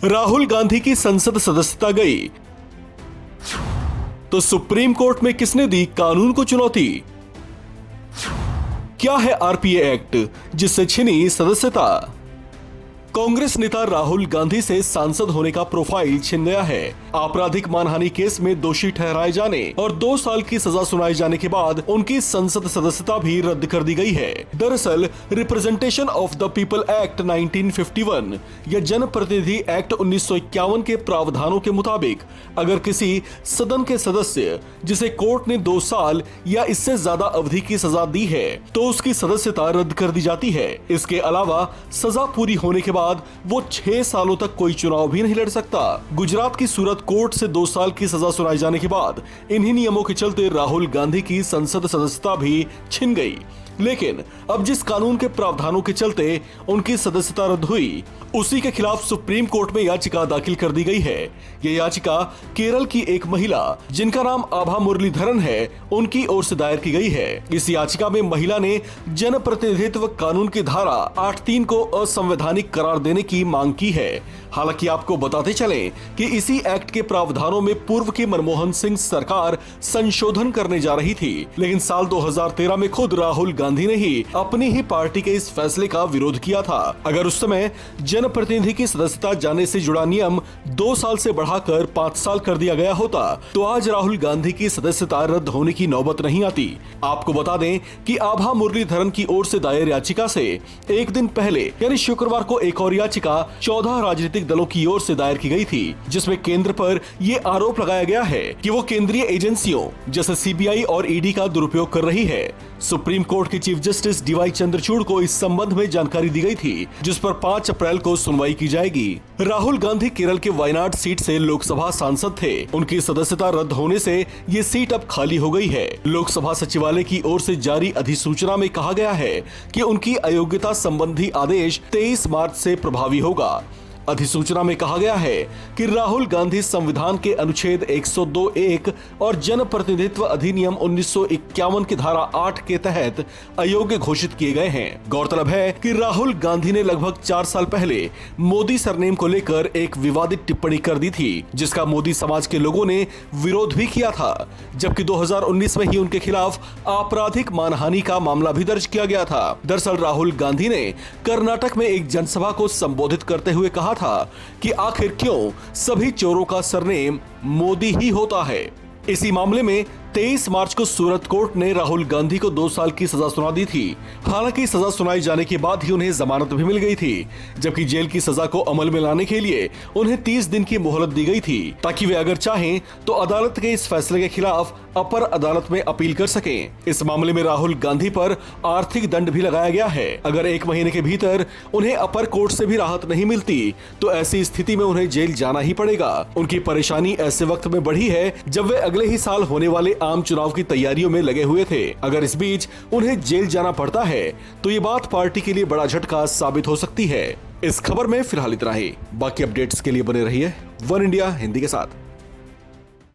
राहुल गांधी की संसद सदस्यता गई तो सुप्रीम कोर्ट में किसने दी कानून को चुनौती? क्या है आरपीए एक्ट जिससे छिनी सदस्यता? कांग्रेस नेता राहुल गांधी से सांसद होने का प्रोफाइल छिन गया है। आपराधिक मानहानि केस में दोषी ठहराए जाने और 2 साल की सजा सुनाए जाने के बाद उनकी संसद सदस्यता भी रद्द कर दी गई है। दरअसल representation of the people act 1951 या जन प्रतिनिधि एक्ट 1951 के प्रावधानों के मुताबिक अगर किसी सदन के सदस्य जिसे कोर्ट ने 2 साल या इससे ज्यादा अवधि की सजा दी है तो उसकी सदस्यता रद्द कर दी जाती है। इसके अलावा सजा पूरी होने के बाद वो 6 सालों तक कोई चुनाव भी नहीं लड़ सकता। गुजरात की सूरत कोर्ट से 2 साल की सजा सुनाई जाने के बाद इन्हीं नियमों के चलते राहुल गांधी की संसद सदस्यता भी छिन गई। लेकिन अब जिस कानून के प्रावधानों के चलते उनकी सदस्यता रद्द हुई उसी के खिलाफ सुप्रीम कोर्ट में याचिका दाखिल कर दी गई है। ये याचिका केरल की एक महिला जिनका नाम आभा मुरलीधरन है उनकी ओर से दायर की गई है। इस याचिका में महिला ने जनप्रतिनिधित्व कानून की धारा 8(3) को असंवैधानिक करार देने की मांग की है। हालांकि आपको बताते चलें कि इसी एक्ट के प्रावधानों में पूर्व की मनमोहन सिंह सरकार संशोधन करने जा रही थी, लेकिन साल 2013 में खुद राहुल गांधी ने ही अपनी ही पार्टी के इस फैसले का विरोध किया था। अगर उस समय जनप्रतिनिधि की सदस्यता जाने से जुड़ा नियम 2 साल से बढ़ाकर 5 साल कर दिया गया होता तो आज राहुल गांधी की सदस्यता रद्द होने की नौबत नहीं आती। आपको बता दें कि आभा मुरलीधरन की ओर से दायर याचिका से एक दिन पहले यानी शुक्रवार को एक और याचिका 14 राजनीतिक दलों की ओर से दायर की गई थी, जिसमें केंद्र पर ये आरोप लगाया गया है कि वो केंद्रीय एजेंसियों जैसे सीबीआई और ईडी का दुरुपयोग कर रही है। सुप्रीम कोर्ट के चीफ जस्टिस डीवाई चंद्रचूड़ को इस संबंध में जानकारी दी गई थी, जिस पर 5 अप्रैल को सुनवाई की जाएगी। राहुल गांधी केरल के वायनाड सीट से लोकसभा सांसद थे। उनकी सदस्यता रद्द होने से ये सीट अब खाली हो गई है। लोकसभा सचिवालय की ओर से जारी अधिसूचना में कहा गया है कि उनकी अयोग्यता संबंधी आदेश 23 मार्च से प्रभावी होगा। अधिसूचना में कहा गया है कि राहुल गांधी संविधान के अनुच्छेद 102(1) और जन प्रतिनिधित्व अधिनियम 1951 की धारा 8 के तहत अयोग्य घोषित किए गए हैं। गौरतलब है कि राहुल गांधी ने लगभग 4 साल पहले मोदी सरनेम को लेकर एक विवादित टिप्पणी कर दी थी, जिसका मोदी समाज के लोगों ने विरोध भी किया था, जबकि 2019 में ही उनके खिलाफ आपराधिक मानहानि का मामला भी दर्ज किया गया था। दरअसल राहुल गांधी ने कर्नाटक में एक जनसभा को संबोधित करते हुए कहा था कि आखिर क्यों सभी चोरों का सरनेम मोदी ही होता है। इसी मामले में 23 मार्च को सूरत कोर्ट ने राहुल गांधी को 2 साल की सजा सुना दी थी। हालांकि सजा सुनाई जाने के बाद ही उन्हें जमानत भी मिल गई थी, जबकि जेल की सजा को अमल में लाने के लिए उन्हें 30 दिन की मोहलत दी गई थी, ताकि वे अगर चाहें तो अदालत के इस फैसले के खिलाफ अपर अदालत में अपील कर सकें। इस मामले में राहुल गांधी पर आर्थिक दंड भी लगाया गया है। अगर 1 महीने के भीतर उन्हें अपर कोर्ट से भी राहत नहीं मिलती तो ऐसी स्थिति में उन्हें जेल जाना ही पड़ेगा। उनकी परेशानी ऐसे वक्त में बढ़ी है जब वे अगले ही साल होने वाले आम चुनाव की तैयारियों में लगे हुए थे। अगर इस बीच उन्हें जेल जाना पड़ता है तो ये बात पार्टी के लिए बड़ा झटका साबित हो सकती है। इस खबर में फिलहाल इतना ही। बाकी अपडेट्स के लिए बने रहिए वन इंडिया हिंदी के साथ।